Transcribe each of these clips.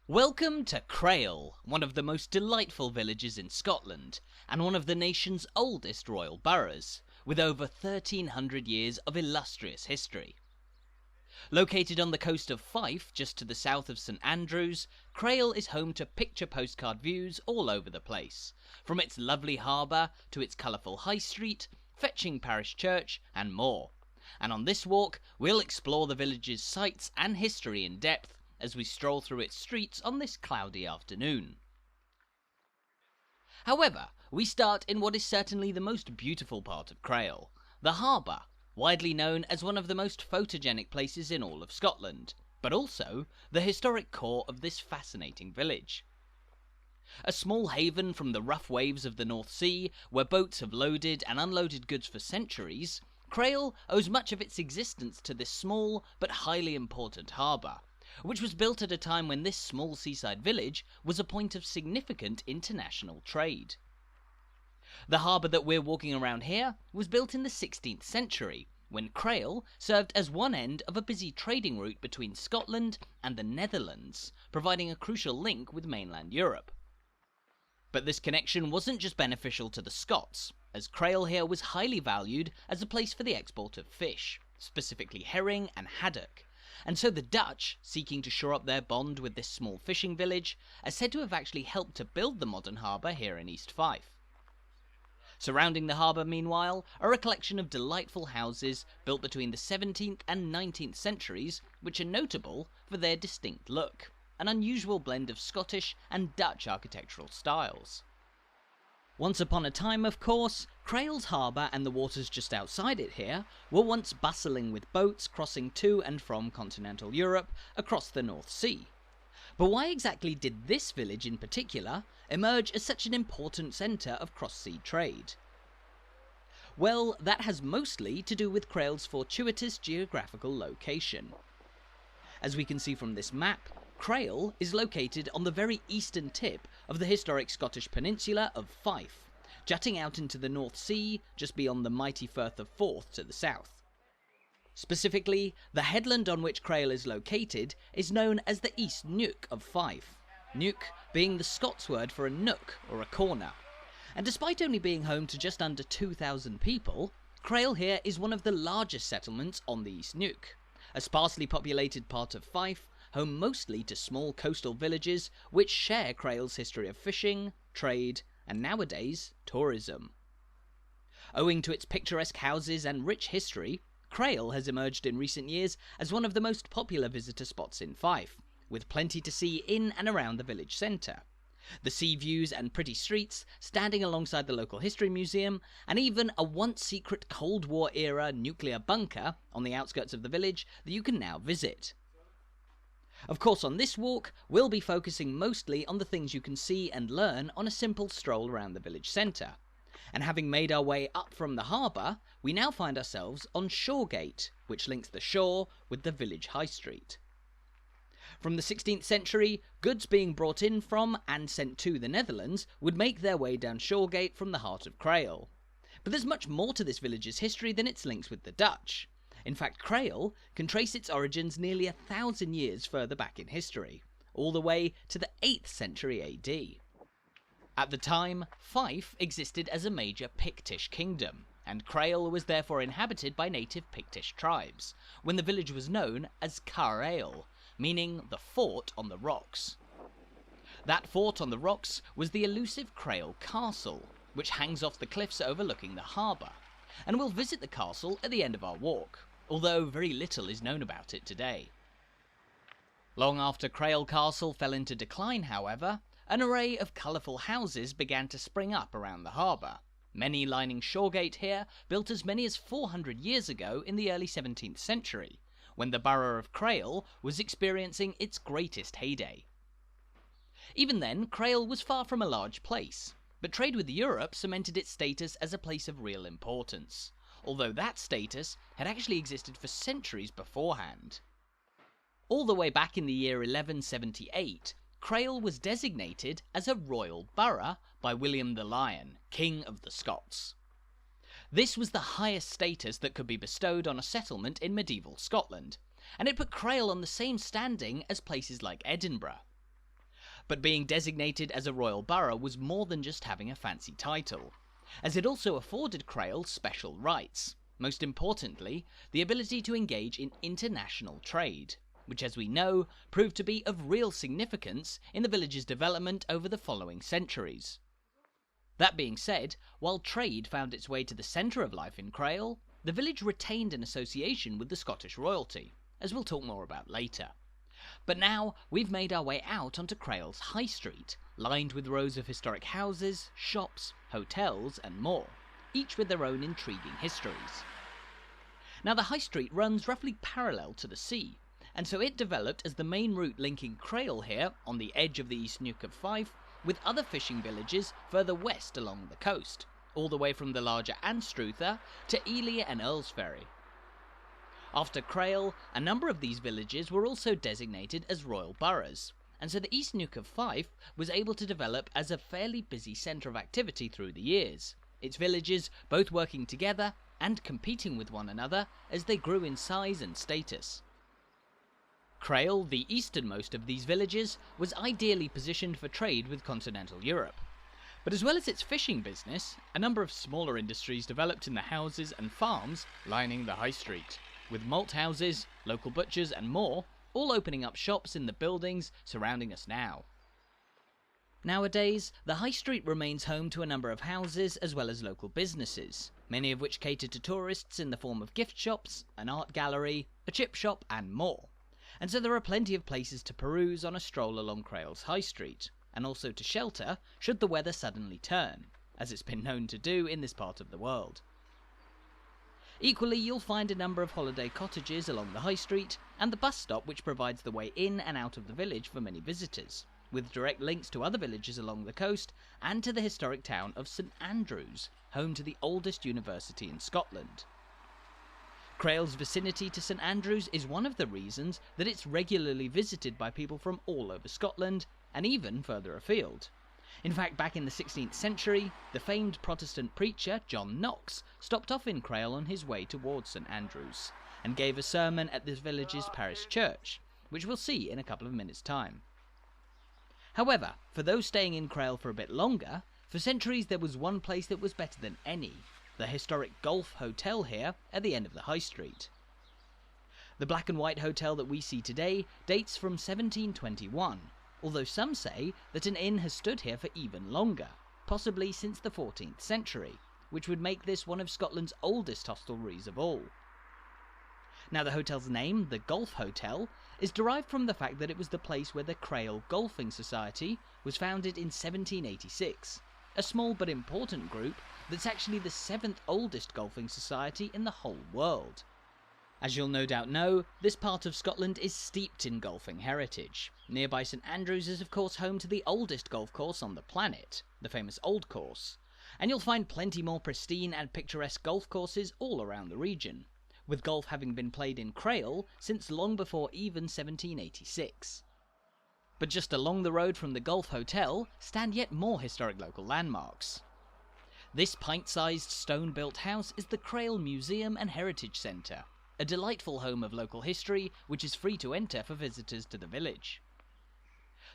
Welcome to Crail, one of the most delightful villages in Scotland, and one of the nation's oldest royal boroughs, with over 1300 years of illustrious history. Located on the coast of Fife, just to the south of St Andrews, Crail is home to picture postcard views all over the place, from its lovely harbour to its colourful high street, fetching parish church, and more. And on this walk, we'll explore the village's sights and history in depth, as we stroll through its streets on this cloudy afternoon. However, we start in what is certainly the most beautiful part of Crail, the harbour, widely known as one of the most photogenic places in all of Scotland, but also the historic core of this fascinating village. A small haven from the rough waves of the North Sea, where boats have loaded and unloaded goods for centuries, Crail owes much of its existence to this small but highly important harbour, which was built at a time when this small seaside village was a point of significant international trade. The harbour that we're walking around here was built in the 16th century, when Crail served as one end of a busy trading route between Scotland and the Netherlands, providing a crucial link with mainland Europe. But this connection wasn't just beneficial to the Scots, as Crail here was highly valued as a place for the export of fish, specifically herring and haddock, and so the Dutch, seeking to shore up their bond with this small fishing village, are said to have actually helped to build the modern harbour here in East Fife. Surrounding the harbour, meanwhile, are a collection of delightful houses built between the 17th and 19th centuries, which are notable for their distinct look, an unusual blend of Scottish and Dutch architectural styles. Once upon a time, of course, Crail's harbour and the waters just outside it here were once bustling with boats crossing to and from continental Europe across the North Sea. But why exactly did this village in particular emerge as such an important centre of cross-sea trade? Well, that has mostly to do with Crail's fortuitous geographical location. As we can see from this map, Crail is located on the very eastern tip of the historic Scottish peninsula of Fife, jutting out into the North Sea just beyond the mighty Firth of Forth to the south. Specifically, the headland on which Crail is located is known as the East Neuk of Fife, Neuk being the Scots word for a nook or a corner. And despite only being home to just under 2,000 people, Crail here is one of the largest settlements on the East Neuk, a sparsely populated part of Fife, home mostly to small coastal villages which share Crail's history of fishing, trade, and nowadays, tourism. Owing to its picturesque houses and rich history, Crail has emerged in recent years as one of the most popular visitor spots in Fife, with plenty to see in and around the village centre. The sea views and pretty streets standing alongside the local history museum, and even a once-secret Cold War-era nuclear bunker on the outskirts of the village that you can now visit. Of course, on this walk, we'll be focusing mostly on the things you can see and learn on a simple stroll around the village centre. And having made our way up from the harbour, we now find ourselves on Shoregate, which links the shore with the village high street. From the 16th century, goods being brought in from and sent to the Netherlands would make their way down Shoregate from the heart of Crail. But there's much more to this village's history than its links with the Dutch. In fact, Crail can trace its origins nearly 1,000 years further back in history, all the way to the 8th century AD. At the time, Fife existed as a major Pictish kingdom, and Crail was therefore inhabited by native Pictish tribes, when the village was known as Crail, meaning the fort on the rocks. That fort on the rocks was the elusive Crail Castle, which hangs off the cliffs overlooking the harbour, and we'll visit the castle at the end of our walk, although very little is known about it today. Long after Crail Castle fell into decline, however, an array of colourful houses began to spring up around the harbour, many lining Shoregate here, built as many as 400 years ago in the early 17th century, when the borough of Crail was experiencing its greatest heyday. Even then, Crail was far from a large place, but trade with Europe cemented its status as a place of real importance, although that status had actually existed for centuries beforehand. All the way back in the year 1178, Crail was designated as a royal borough by William the Lion, King of the Scots. This was the highest status that could be bestowed on a settlement in medieval Scotland, and it put Crail on the same standing as places like Edinburgh. But being designated as a royal borough was more than just having a fancy title, as it also afforded Crail special rights. Most importantly, the ability to engage in international trade, which as we know, proved to be of real significance in the village's development over the following centuries. That being said, while trade found its way to the centre of life in Crail, the village retained an association with the Scottish royalty, as we'll talk more about later. But now, we've made our way out onto Crail's High Street, lined with rows of historic houses, shops, hotels and more, each with their own intriguing histories. Now the High Street runs roughly parallel to the sea, and so it developed as the main route linking Crail here, on the edge of the East Neuk of Fife, with other fishing villages further west along the coast, all the way from the larger Anstruther to Ely and Earlsferry. After Crail, a number of these villages were also designated as royal boroughs, and so the East Neuk of Fife was able to develop as a fairly busy centre of activity through the years, its villages both working together and competing with one another as they grew in size and status. Crail, the easternmost of these villages, was ideally positioned for trade with continental Europe. But as well as its fishing business, a number of smaller industries developed in the houses and farms lining the High Street, with malt houses, local butchers and more, all opening up shops in the buildings surrounding us now. Nowadays, the High Street remains home to a number of houses as well as local businesses, many of which cater to tourists in the form of gift shops, an art gallery, a chip shop and more. And so there are plenty of places to peruse on a stroll along Crail's High Street, and also to shelter should the weather suddenly turn, as it's been known to do in this part of the world. Equally, you'll find a number of holiday cottages along the High Street, and the bus stop which provides the way in and out of the village for many visitors, with direct links to other villages along the coast, and to the historic town of St Andrews, home to the oldest university in Scotland. Crail's vicinity to St Andrews is one of the reasons that it's regularly visited by people from all over Scotland, and even further afield. In fact, back in the 16th century, the famed Protestant preacher John Knox stopped off in Crail on his way towards St Andrews, and gave a sermon at this village's parish church, which we'll see in a couple of minutes' time. However, for those staying in Crail for a bit longer, for centuries there was one place that was better than any, the historic Golf Hotel here at the end of the High Street. The black and white hotel that we see today dates from 1721, although some say that an inn has stood here for even longer, possibly since the 14th century, which would make this one of Scotland's oldest hostelries of all. Now the hotel's name, the Golf Hotel, is derived from the fact that it was the place where the Crail Golfing Society was founded in 1786, a small but important group that's actually the 7th oldest golfing society in the whole world. As you'll no doubt know, this part of Scotland is steeped in golfing heritage. Nearby St Andrews is of course home to the oldest golf course on the planet, the famous Old Course, and you'll find plenty more pristine and picturesque golf courses all around the region, with golf having been played in Crail since long before even 1786. But just along the road from the Golf Hotel stand yet more historic local landmarks. This pint-sized stone-built house is the Crail Museum and Heritage Centre, a delightful home of local history which is free to enter for visitors to the village.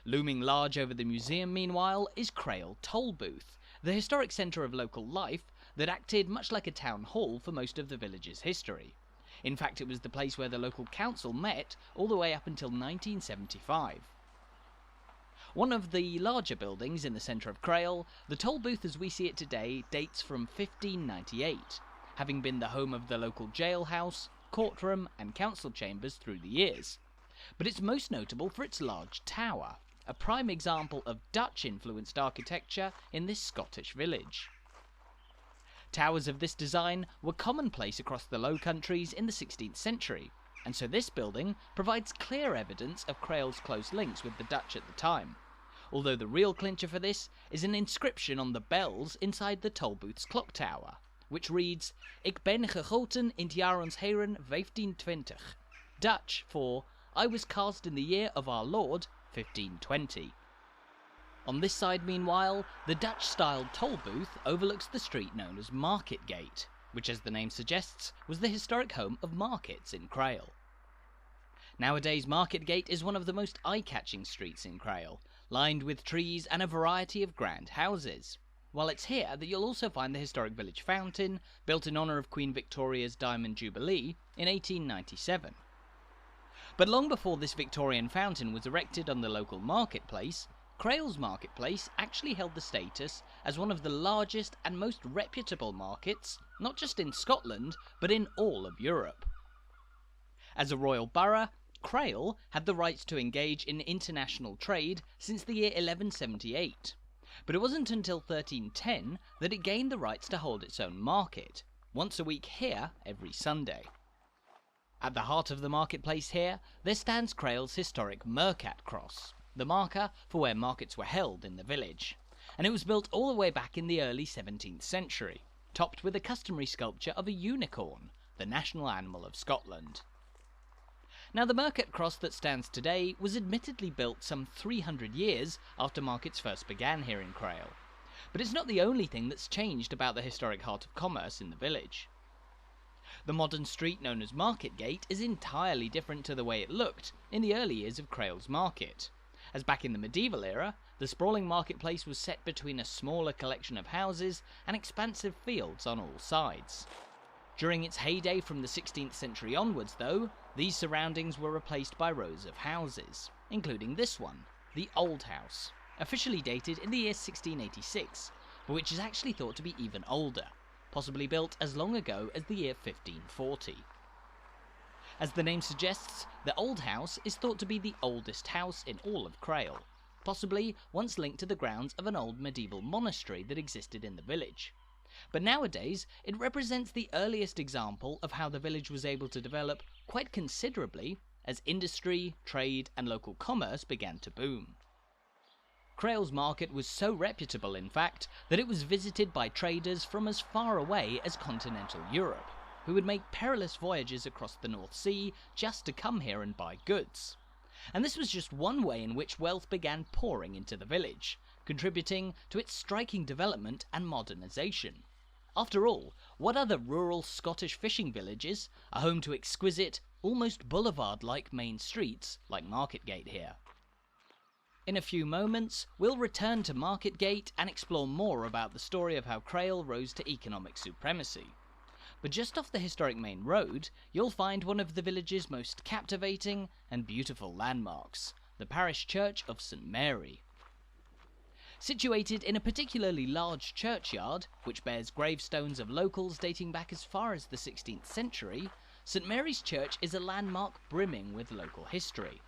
Looming large over the museum, meanwhile, is Crail Tolbooth, the historic centre of local life that acted much like a town hall for most of the village's history. In fact, it was the place where the local council met all the way up until 1975. One of the larger buildings in the centre of Crail, the Tolbooth as we see it today dates from 1598, having been the home of the local jailhouse, courtroom and council chambers through the years. But it's most notable for its large tower, a prime example of Dutch-influenced architecture in this Scottish village. Towers of this design were commonplace across the Low Countries in the 16th century, and so this building provides clear evidence of Crail's close links with the Dutch at the time, although the real clincher for this is an inscription on the bells inside the Tolbooth's clock tower, which reads, "Ik ben gegoten in 't jaar ons Heren 1520, Dutch for, I was cast in the year of our Lord, 1520. On this side, meanwhile, the Dutch-styled Tolbooth overlooks the street known as Marketgate, which as the name suggests, was the historic home of markets in Crail. Nowadays, Marketgate is one of the most eye-catching streets in Crail, lined with trees and a variety of grand houses. While it's here that you'll also find the historic village fountain, built in honour of Queen Victoria's Diamond Jubilee in 1897. But long before this Victorian fountain was erected on the local marketplace, Crail's marketplace actually held the status as one of the largest and most reputable markets, not just in Scotland, but in all of Europe. As a royal borough, Crail had the rights to engage in international trade since the year 1178, but it wasn't until 1310 that it gained the rights to hold its own market, once a week here every Sunday. At the heart of the marketplace here, there stands Crail's historic Mercat cross, the marker for where markets were held in the village, and it was built all the way back in the early 17th century, topped with a customary sculpture of a unicorn, the national animal of Scotland. Now, the Mercat cross that stands today was admittedly built some 300 years after markets first began here in Crail, but it's not the only thing that's changed about the historic heart of commerce in the village. The modern street known as Marketgate is entirely different to the way it looked in the early years of Crail's market, as back in the medieval era, the sprawling marketplace was set between a smaller collection of houses and expansive fields on all sides. During its heyday from the 16th century onwards, though, these surroundings were replaced by rows of houses, including this one, the Old House, officially dated in the year 1686, but which is actually thought to be even older, possibly built as long ago as the year 1540. As the name suggests, the Old House is thought to be the oldest house in all of Crail, possibly once linked to the grounds of an old medieval monastery that existed in the village. But nowadays, it represents the earliest example of how the village was able to develop quite considerably as industry, trade and local commerce began to boom. Crail's market was so reputable, in fact, that it was visited by traders from as far away as continental Europe, who would make perilous voyages across the North Sea just to come here and buy goods. And this was just one way in which wealth began pouring into the village, contributing to its striking development and modernisation. After all, what other rural Scottish fishing villages are home to exquisite, almost boulevard-like main streets like Marketgate here? In a few moments, we'll return to Marketgate and explore more about the story of how Crail rose to economic supremacy. But just off the historic main road, you'll find one of the village's most captivating and beautiful landmarks, the parish church of St Mary. Situated in a particularly large churchyard, which bears gravestones of locals dating back as far as the 16th century, St Mary's Church is a landmark brimming with local history.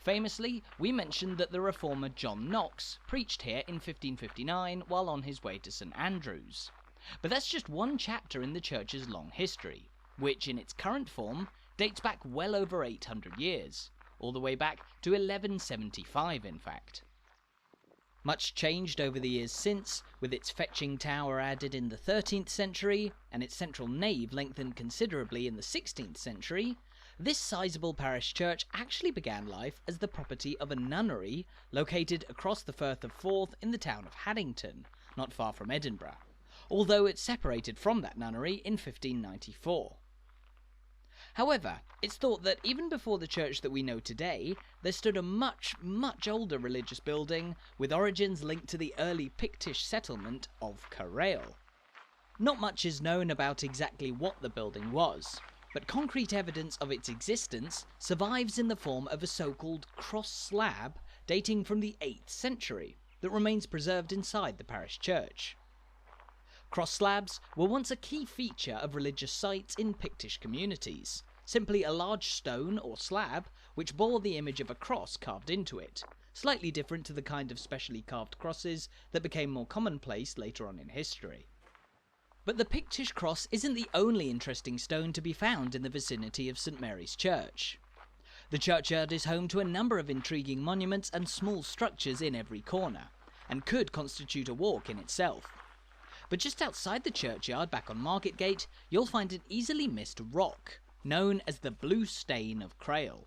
Famously, we mentioned that the reformer John Knox preached here in 1559 while on his way to St Andrews. But that's just one chapter in the church's long history, which in its current form dates back well over 800 years, all the way back to 1175 in fact. Much changed over the years since, with its fetching tower added in the 13th century, and its central nave lengthened considerably in the 16th century, this sizable parish church actually began life as the property of a nunnery located across the Firth of Forth in the town of Haddington, not far from Edinburgh, although it separated from that nunnery in 1594. However, it's thought that even before the church that we know today, there stood a much, much older religious building with origins linked to the early Pictish settlement of Crail. Not much is known about exactly what the building was, but concrete evidence of its existence survives in the form of a so-called cross slab dating from the 8th century that remains preserved inside the parish church. Cross slabs were once a key feature of religious sites in Pictish communities, simply a large stone or slab which bore the image of a cross carved into it, slightly different to the kind of specially carved crosses that became more commonplace later on in history. But the Pictish cross isn't the only interesting stone to be found in the vicinity of St Mary's Church. The churchyard is home to a number of intriguing monuments and small structures in every corner, and could constitute a walk in itself. But just outside the churchyard, back on Marketgate, you'll find an easily missed rock, known as the Blue Stain of Crail.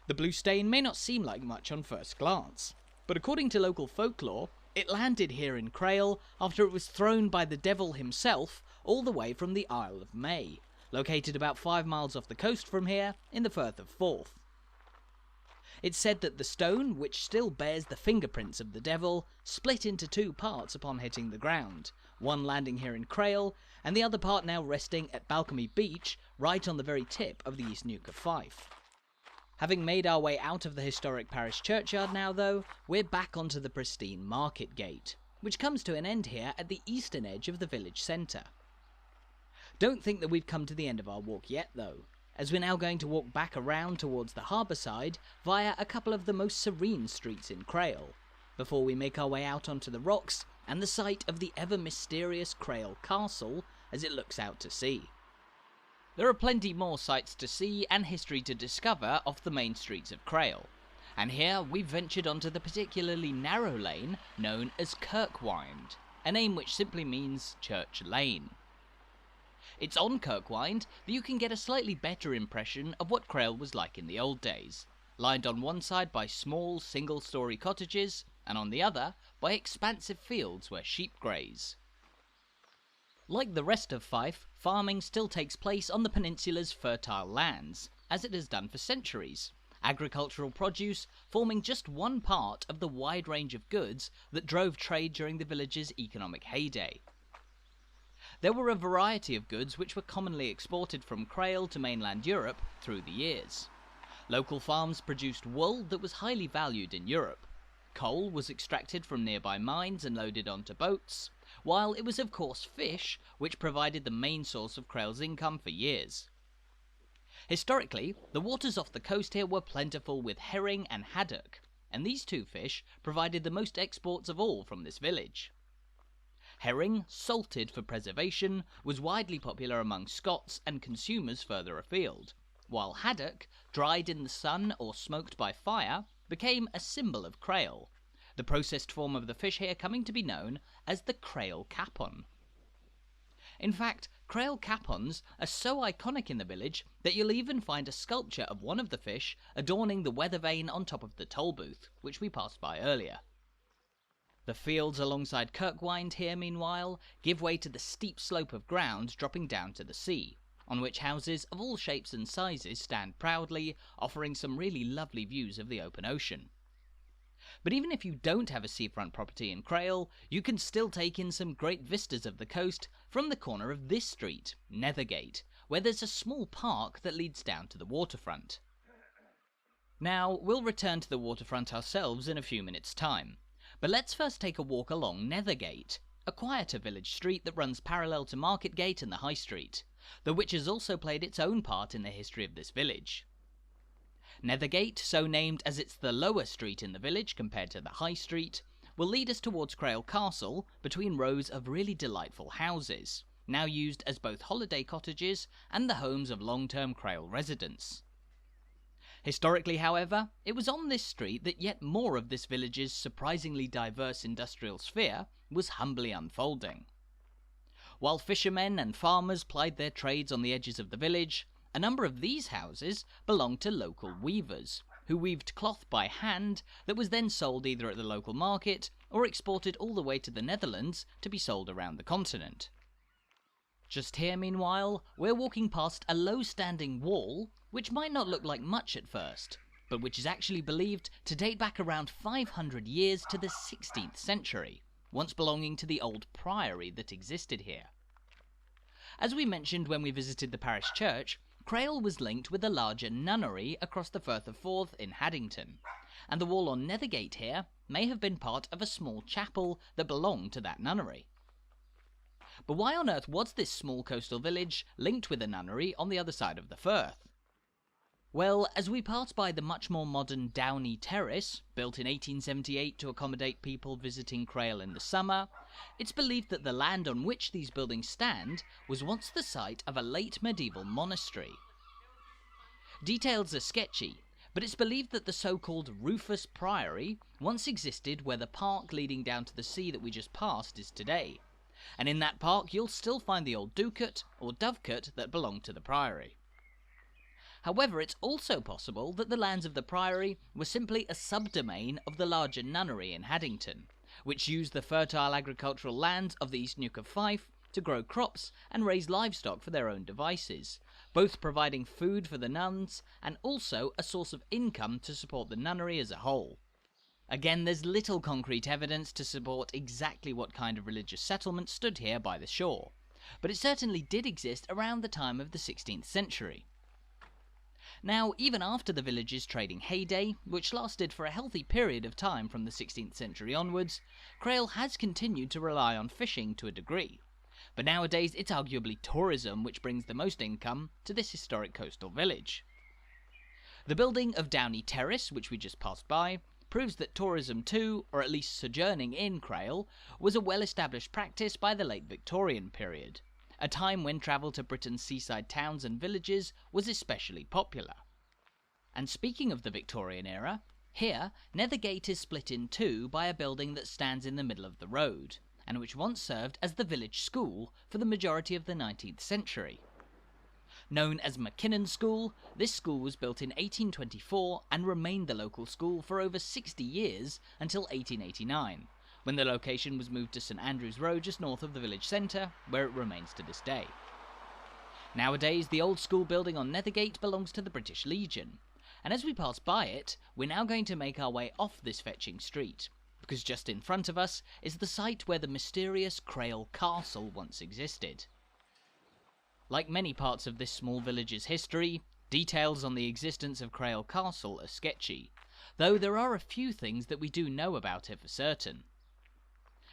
The Blue Stain may not seem like much on first glance, but according to local folklore, it landed here in Crail after it was thrown by the devil himself all the way from the Isle of May, located about 5 miles off the coast from here in the Firth of Forth. It's said that the stone, which still bears the fingerprints of the devil, split into two parts upon hitting the ground, one landing here in Crail, and the other part now resting at Balcony Beach, right on the very tip of the East Neuk of Fife. Having made our way out of the historic parish churchyard now though, we're back onto the pristine Marketgate, which comes to an end here at the eastern edge of the village centre. Don't think that we've come to the end of our walk yet though, as we're now going to walk back around towards the harbour side via a couple of the most serene streets in Crail, before we make our way out onto the rocks and the site of the ever mysterious Crail Castle as it looks out to sea. There are plenty more sights to see and history to discover off the main streets of Crail, and here we've ventured onto the particularly narrow lane known as Kirkwind, a name which simply means Church Lane. It's on Kirkwind that you can get a slightly better impression of what Crail was like in the old days, lined on one side by small single-storey cottages, and on the other by expansive fields where sheep graze. Like the rest of Fife, farming still takes place on the peninsula's fertile lands, as it has done for centuries, agricultural produce forming just one part of the wide range of goods that drove trade during the village's economic heyday. There were a variety of goods which were commonly exported from Crail to mainland Europe through the years. Local farms produced wool that was highly valued in Europe. Coal was extracted from nearby mines and loaded onto boats, while it was of course fish which provided the main source of Crail's income for years. Historically, the waters off the coast here were plentiful with herring and haddock, and these two fish provided the most exports of all from this village. Herring, salted for preservation, was widely popular among Scots and consumers further afield, while haddock, dried in the sun or smoked by fire, became a symbol of Crail, the processed form of the fish here coming to be known as the Crail capon. In fact, Crail capons are so iconic in the village that you'll even find a sculpture of one of the fish adorning the weather vane on top of the Tolbooth, which we passed by earlier. The fields alongside Kirkwind here, meanwhile, give way to the steep slope of ground dropping down to the sea, on which houses of all shapes and sizes stand proudly, offering some really lovely views of the open ocean. But even if you don't have a seafront property in Crail, you can still take in some great vistas of the coast from the corner of this street, Nethergate, where there's a small park that leads down to the waterfront. Now, we'll return to the waterfront ourselves in a few minutes' time. But let's first take a walk along Nethergate, a quieter village street that runs parallel to Marketgate and the High Street, though which has also played its own part in the history of this village. Nethergate, so named as it's the lower street in the village compared to the High Street, will lead us towards Crail Castle between rows of really delightful houses, now used as both holiday cottages and the homes of long-term Crail residents. Historically, however, it was on this street that yet more of this village's surprisingly diverse industrial sphere was humbly unfolding. While fishermen and farmers plied their trades on the edges of the village, a number of these houses belonged to local weavers, who weaved cloth by hand that was then sold either at the local market or exported all the way to the Netherlands to be sold around the continent. Just here, meanwhile, we're walking past a low-standing wall, which might not look like much at first, but which is actually believed to date back around 500 years to the 16th century, once belonging to the old priory that existed here. As we mentioned when we visited the parish church, Crail was linked with a larger nunnery across the Firth of Forth in Haddington, and the wall on Nethergate here may have been part of a small chapel that belonged to that nunnery. But why on earth was this small coastal village linked with a nunnery on the other side of the Firth? Well, as we pass by the much more modern Downie Terrace, built in 1878 to accommodate people visiting Crail in the summer, it's believed that the land on which these buildings stand was once the site of a late medieval monastery. Details are sketchy, but it's believed that the so-called Rufus Priory once existed where the park leading down to the sea that we just passed is today, and in that park you'll still find the old ducat or dovecote that belonged to the priory. However, it's also possible that the lands of the priory were simply a subdomain of the larger nunnery in Haddington, which used the fertile agricultural lands of the East Neuk of Fife to grow crops and raise livestock for their own devices, both providing food for the nuns and also a source of income to support the nunnery as a whole. Again, there's little concrete evidence to support exactly what kind of religious settlement stood here by the shore, but it certainly did exist around the time of the 16th century. Now, even after the village's trading heyday, which lasted for a healthy period of time from the 16th century onwards, Crail has continued to rely on fishing to a degree, but nowadays it's arguably tourism which brings the most income to this historic coastal village. The building of Downie Terrace, which we just passed by, proves that tourism to, or at least sojourning in Crail, was a well-established practice by the late Victorian period, a time when travel to Britain's seaside towns and villages was especially popular. And speaking of the Victorian era, here Nethergate is split in two by a building that stands in the middle of the road, and which once served as the village school for the majority of the 19th century. Known as McKinnon School, this school was built in 1824 and remained the local school for over 60 years until 1889, when the location was moved to St Andrew's Road just north of the village centre, where it remains to this day. Nowadays, the old school building on Nethergate belongs to the British Legion, and as we pass by it, we're now going to make our way off this fetching street, because just in front of us is the site where the mysterious Crail Castle once existed. Like many parts of this small village's history, details on the existence of Crail Castle are sketchy, though there are a few things that we do know about it for certain.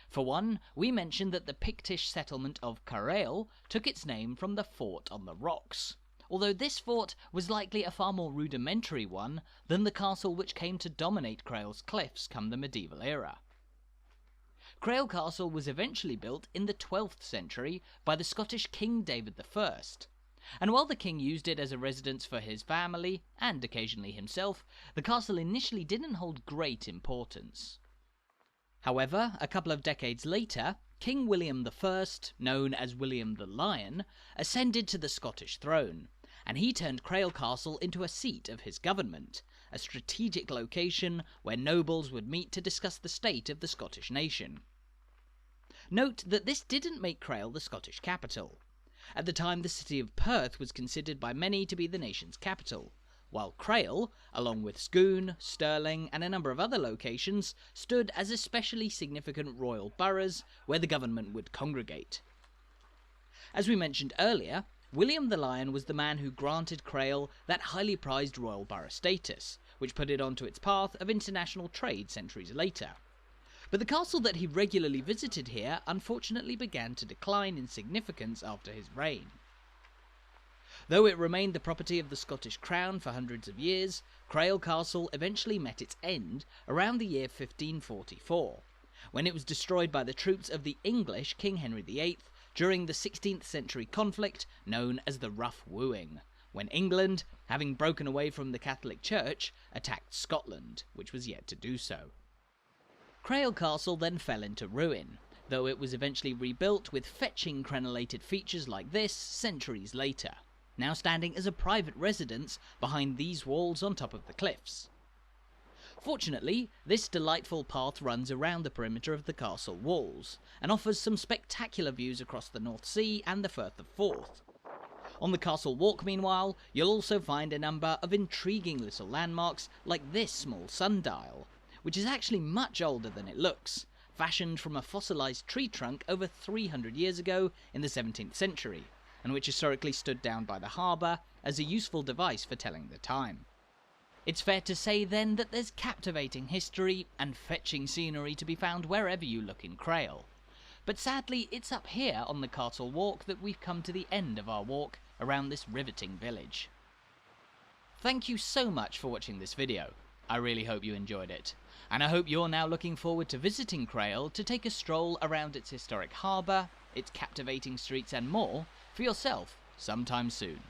For one, we mentioned that the Pictish settlement of Crail took its name from the fort on the rocks, although this fort was likely a far more rudimentary one than the castle which came to dominate Crail's cliffs come the medieval era. Crail Castle was eventually built in the 12th century by the Scottish King David I, and while the king used it as a residence for his family, and occasionally himself, the castle initially didn't hold great importance. However, a couple of decades later, King William I, known as William the Lion, ascended to the Scottish throne, and he turned Crail Castle into a seat of his government, a strategic location where nobles would meet to discuss the state of the Scottish nation. Note that this didn't make Crail the Scottish capital. At the time, the city of Perth was considered by many to be the nation's capital, while Crail, along with Scone, Stirling, and a number of other locations, stood as especially significant royal boroughs where the government would congregate. As we mentioned earlier, William the Lion was the man who granted Crail that highly prized royal borough status, which put it onto its path of international trade centuries later. But the castle that he regularly visited here unfortunately began to decline in significance after his reign. Though it remained the property of the Scottish Crown for hundreds of years, Crail Castle eventually met its end around the year 1544, when it was destroyed by the troops of the English King Henry VIII during the 16th century conflict known as the Rough Wooing, when England, having broken away from the Catholic Church, attacked Scotland, which was yet to do so. Crail Castle then fell into ruin, though it was eventually rebuilt with fetching crenellated features like this centuries later, now standing as a private residence behind these walls on top of the cliffs. Fortunately, this delightful path runs around the perimeter of the castle walls, and offers some spectacular views across the North Sea and the Firth of Forth. On the castle walk, meanwhile, you'll also find a number of intriguing little landmarks like this small sundial, which is actually much older than it looks, fashioned from a fossilised tree trunk over 300 years ago in the 17th century, and which historically stood down by the harbour as a useful device for telling the time. It's fair to say then that there's captivating history and fetching scenery to be found wherever you look in Crail. But sadly, it's up here on the castle walk that we've come to the end of our walk around this riveting village. Thank you so much for watching this video. I really hope you enjoyed it, and I hope you're now looking forward to visiting Crail to take a stroll around its historic harbour, its captivating streets and more for yourself sometime soon.